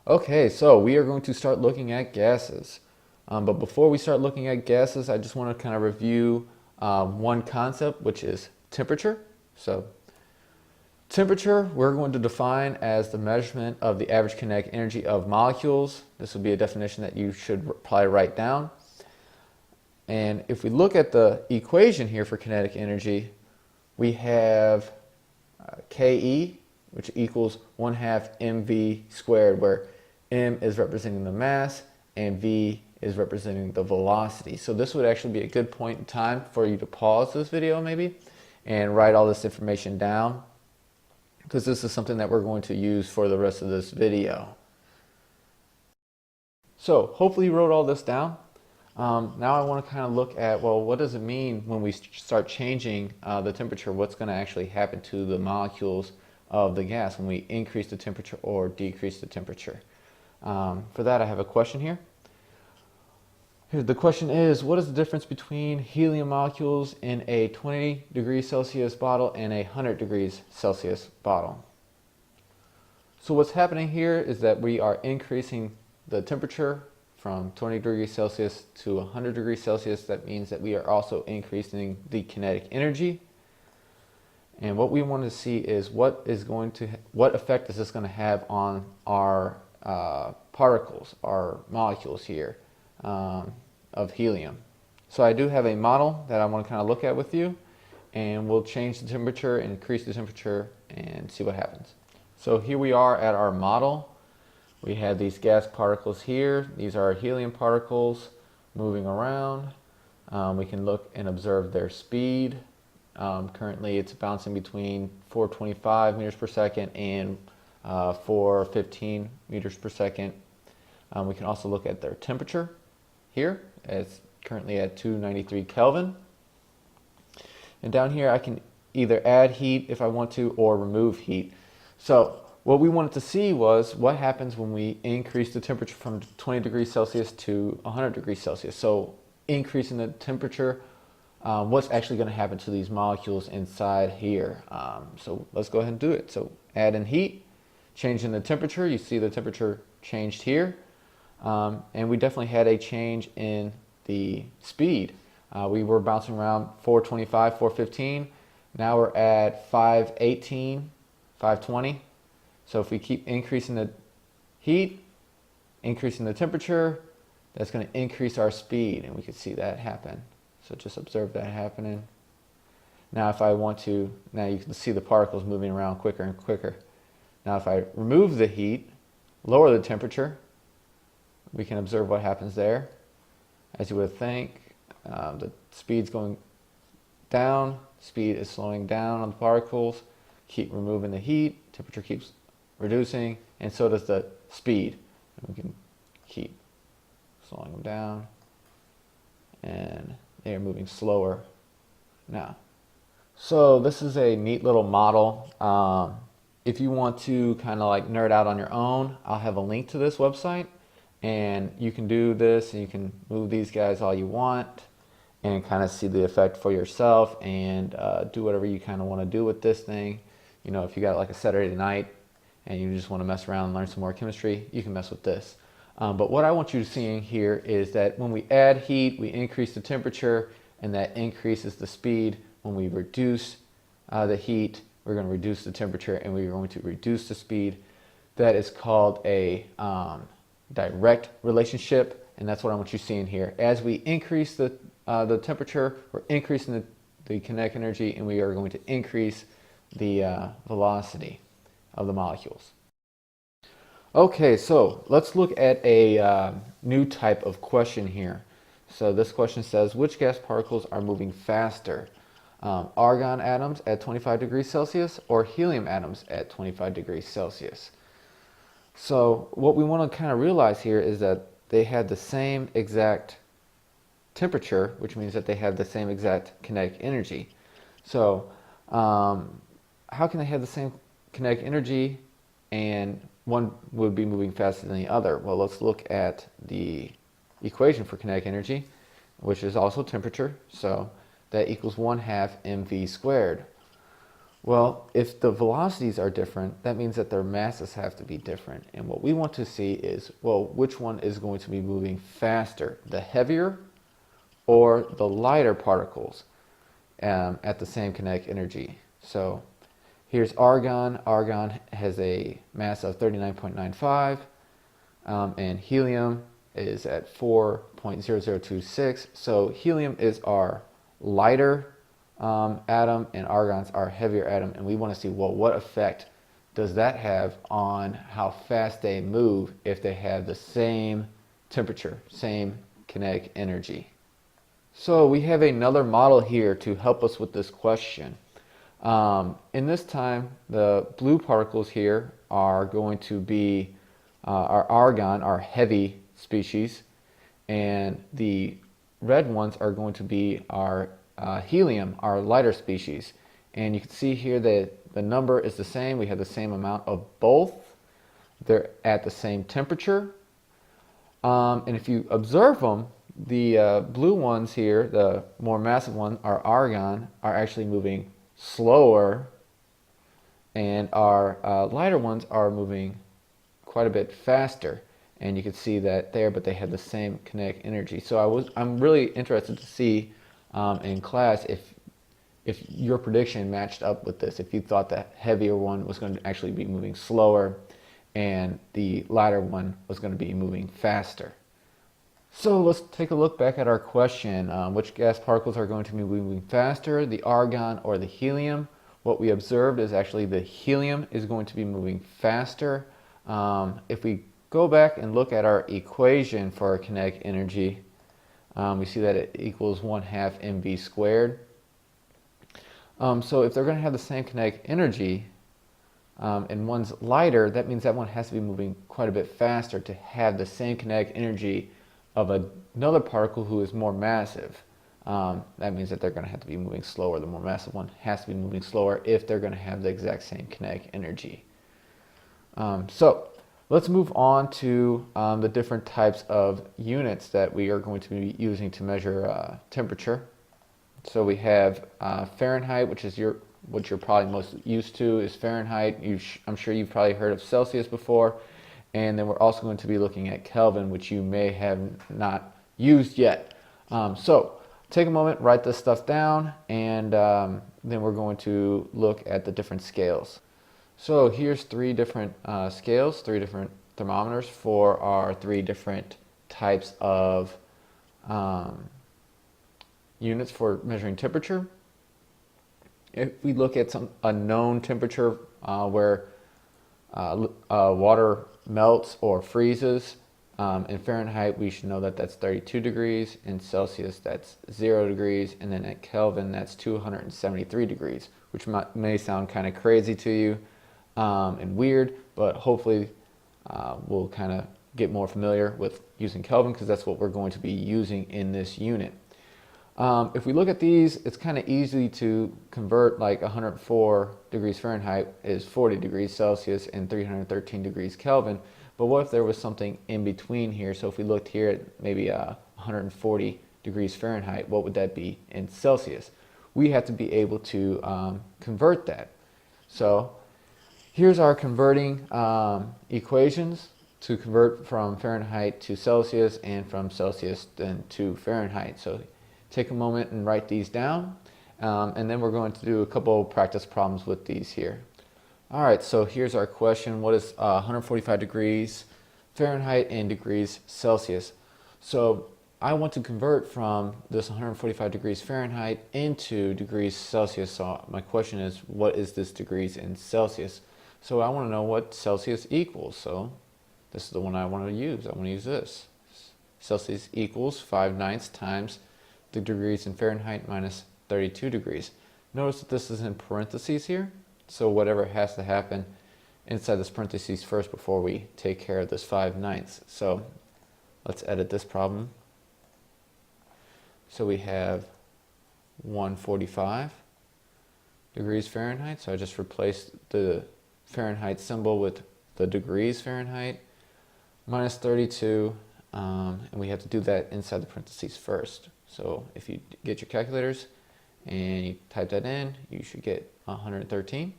Okay, so we are going to start looking at gases. But before we start looking at gases, I just want to kind of review one concept, which is temperature. So temperature, we're going to define as the measurement of the average kinetic energy of molecules. This would be a definition that you should probably write down. And if we look at the equation here for kinetic energy, we have Ke, which equals 1/2 mv squared, where m is representing the mass and v is representing the velocity. So this would actually be a good point in time for you to pause this video maybe and write all this information down, because this is something that we're going to use for the rest of this video. So hopefully you wrote all this down. Now I want to kind of look at, well, what does it mean when we start changing the temperature? What's going to actually happen to the molecules of the gas when we increase the temperature or decrease the temperature? For that, I have a question here. The question is, what is the difference between helium molecules in a 20 degrees Celsius bottle and a 100 degrees Celsius bottle? So what's happening here is that we are increasing the temperature from 20 degrees Celsius to 100 degrees Celsius. That means that we are also increasing the kinetic energy. And what we want to see is what effect is this going to have on our particles, our molecules here of helium. So I do have a model that I want to kind of look at with you, and we'll change the temperature, increase the temperature, and see what happens. So here we are at our model. We have these gas particles here. These are helium particles moving around. We can look and observe their speed. Currently it's bouncing between 425 meters per second and 415 meters per second. We can also look at their temperature here. It's currently at 293 Kelvin. And down here I can either add heat if I want to or remove heat. So what we wanted to see was what happens when we increase the temperature from 20 degrees Celsius to 100 degrees Celsius. So increasing the temperature, what's actually going to happen to these molecules inside here. So let's go ahead and do it. So add in heat, changing the temperature. You see the temperature changed here. And we definitely had a change in the speed. We were bouncing around 425, 415. Now we're at 518, 520. So if we keep increasing the heat, increasing the temperature, that's going to increase our speed, and we can see that happen. So just observe that happening. Now if I want to, now you can see the particles moving around quicker and quicker. Now if I remove the heat, lower the temperature, we can observe what happens there. As you would think, the speed's going down, speed is slowing down on the particles. Keep removing the heat, temperature keeps reducing, and so does the speed. And we can keep slowing them down, and they're moving slower now. So this is a neat little model. If you want to kind of like nerd out on your own, I'll have a link to this website, and you can do this, and you can move these guys all you want and kind of see the effect for yourself, and do whatever you kind of want to do with this thing. You know, if you got like a Saturday night and you just want to mess around and learn some more chemistry, you can mess with this. But what I want you to see in here is that when we add heat, we increase the temperature, and that increases the speed. When we reduce the heat, we're going to reduce the temperature, and we're going to reduce the speed. That is called a direct relationship, and that's what I want you seeing here. As we increase the temperature, we're increasing the kinetic energy, and we are going to increase the velocity of the molecules. Okay, so let's look at a new type of question here. So this question says, which gas particles are moving faster? Argon atoms at 25 degrees Celsius or helium atoms at 25 degrees Celsius? So what we want to kind of realize here is that they had the same exact temperature, which means that they have the same exact kinetic energy. So how can they have the same kinetic energy and one would be moving faster than the other? Well, let's look at the equation for kinetic energy, which is also temperature. So that equals 1/2 mv squared. Well, if the velocities are different, that means that their masses have to be different. And what we want to see is, well, which one is going to be moving faster, the heavier or the lighter particles at the same kinetic energy. So here's argon. Argon has a mass of 39.95, and helium is at 4.0026. So helium is our lighter atom, and argon's our heavier atom, and we want to see, well, what effect does that have on how fast they move if they have the same temperature, same kinetic energy. So we have another model here to help us with this question. In this time, the blue particles here are going to be our argon, our heavy species, and the red ones are going to be our helium, our lighter species. And you can see here that the number is the same. We have the same amount of both. They're at the same temperature. And if you observe them, the blue ones here, the more massive one, our argon, are actually moving slower, and our lighter ones are moving quite a bit faster. And you can see that there, but they have the same kinetic energy. So I'm really interested to see in class if your prediction matched up with this, if you thought the heavier one was going to actually be moving slower and the lighter one was going to be moving faster. So let's take a look back at our question. Which gas particles are going to be moving faster, the argon or the helium? What we observed is actually the helium is going to be moving faster. If we go back and look at our equation for our kinetic energy, we see that it equals 1/2 mv squared. So if they're going to have the same kinetic energy, and one's lighter, that means that one has to be moving quite a bit faster to have the same kinetic energy of another particle who is more massive. That means that they're going to have to be moving slower. The more massive one has to be moving slower if they're going to have the exact same kinetic energy. So let's move on to the different types of units that we are going to be using to measure temperature. So we have Fahrenheit, which is what you're probably most used to is Fahrenheit. I'm sure you've probably heard of Celsius before. And then we're also going to be looking at Kelvin, which you may have not used yet. So take a moment, write this stuff down, and then we're going to look at the different scales. So here's 3 different scales, 3 different thermometers for our 3 different types of units for measuring temperature. If we look at a known temperature where water melts or freezes, in Fahrenheit we should know that that's 32 degrees, in Celsius that's 0 degrees, and then at Kelvin that's 273 degrees, which may sound kind of crazy to you and weird, but hopefully we'll kind of get more familiar with using Kelvin, because that's what we're going to be using in this unit. If we look at these, it's kind of easy to convert, like 104 degrees Fahrenheit is 40 degrees Celsius and 313 degrees Kelvin. But what if there was something in between here? So if we looked here at maybe 140 degrees Fahrenheit, what would that be in Celsius? We have to be able to convert that. So here's our converting equations to convert from Fahrenheit to Celsius and from Celsius then to Fahrenheit. So take a moment and write these down, and then we're going to do a couple practice problems with these here. All right, so here's our question. What is 145 degrees Fahrenheit in degrees Celsius? So I want to convert from this 145 degrees Fahrenheit into degrees Celsius. So my question is, what is this degrees in Celsius? So I want to know what Celsius equals. So this is the one I want to use. I want to use this. Celsius equals 5/9 times the degrees in Fahrenheit minus 32 degrees. Notice that this is in parentheses here, so whatever has to happen inside this parentheses first before we take care of this 5/9. So let's edit this problem. So we have 145 degrees Fahrenheit, so I just replaced the Fahrenheit symbol with the degrees Fahrenheit, minus 32, and we have to do that inside the parentheses first. So if you get your calculators and you type that in, you should get 113.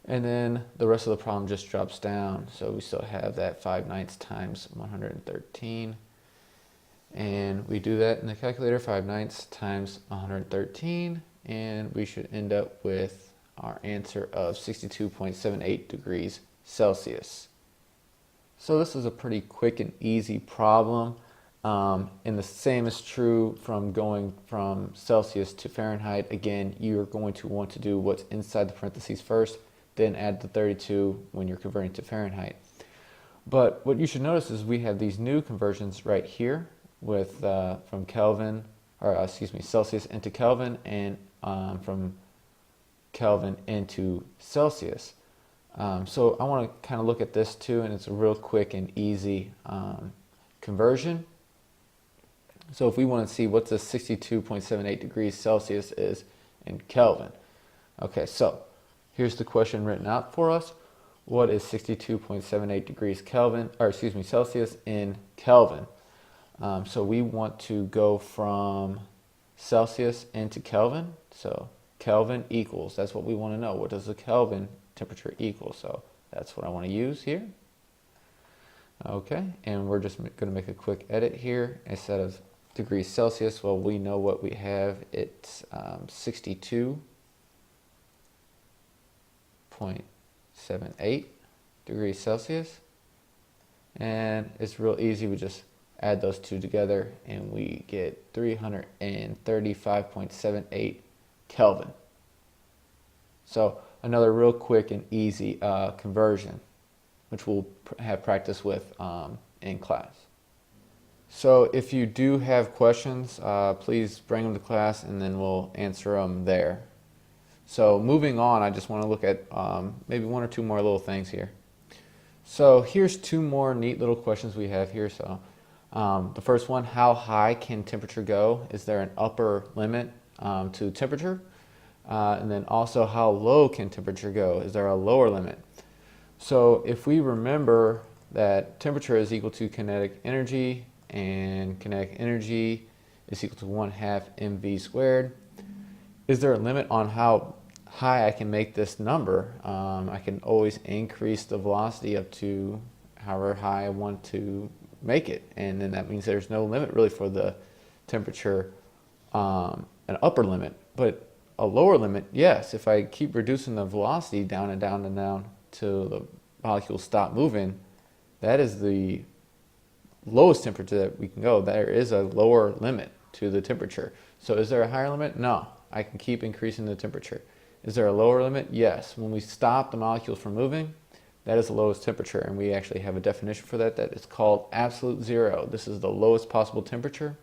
And then the rest of the problem just drops down. So we still have that 5/9 times 113. And we do that in the calculator, 5/9 times 113. And we should end up with our answer of 62.78 degrees Celsius. So this is a pretty quick and easy problem. And the same is true from going from Celsius to Fahrenheit. Again, you're going to want to do what's inside the parentheses first, then add the 32 when you're converting to Fahrenheit. But what you should notice is we have these new conversions right here with from Celsius into Kelvin, and from Kelvin into Celsius. So I want to kind of look at this too, and it's a real quick and easy conversion. So if we want to see what the 62.78 degrees Celsius is in Kelvin. Okay, so here's the question written out for us. What is 62.78 degrees Celsius in Kelvin? So we want to go from Celsius into Kelvin. So Kelvin equals, that's what we want to know. What does the Kelvin temperature equal? So that's what I want to use here. Okay, and we're just going to make a quick edit here. Instead of degrees Celsius, well, we know what we have. It's 62.78 degrees Celsius. And it's real easy. We just add those two together and we get 335.78 Kelvin. So another real quick and easy conversion, which we'll have practice with in class. So if you do have questions, please bring them to class and then we'll answer them there. So moving on, I just want to look at maybe one or two more little things here. So here's two more neat little questions we have here. So the first one, how high can temperature go? Is there an upper limit to temperature? And then also, how low can temperature go? Is there a lower limit? So if we remember that temperature is equal to kinetic energy, and kinetic energy is equal to 1/2 mv squared, is there a limit on how high I can make this number? I can always increase the velocity up to however high I want to make it, and then that means there's no limit really for the temperature, an upper limit. But a lower limit, yes, if I keep reducing the velocity down and down and down till the molecules stop moving, that is the lowest temperature that we can go. There is a lower limit to the temperature. So is there a higher limit? No, I can keep increasing the temperature. Is there a lower limit? Yes. When we stop the molecules from moving, that is the lowest temperature, and we actually have a definition for that. That is called absolute zero. This is the lowest possible temperature,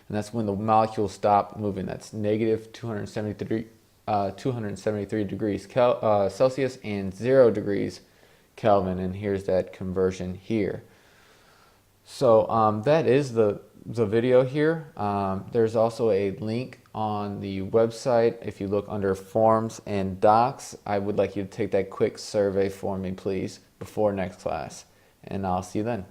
and that's when the molecules stop moving. That's negative 273 degrees Celsius and 0 degrees Kelvin, and here's that conversion here. So that is the video here. There's also a link on the website. If you look under forms and docs, I would like you to take that quick survey for me, please, before next class, and I'll see you then.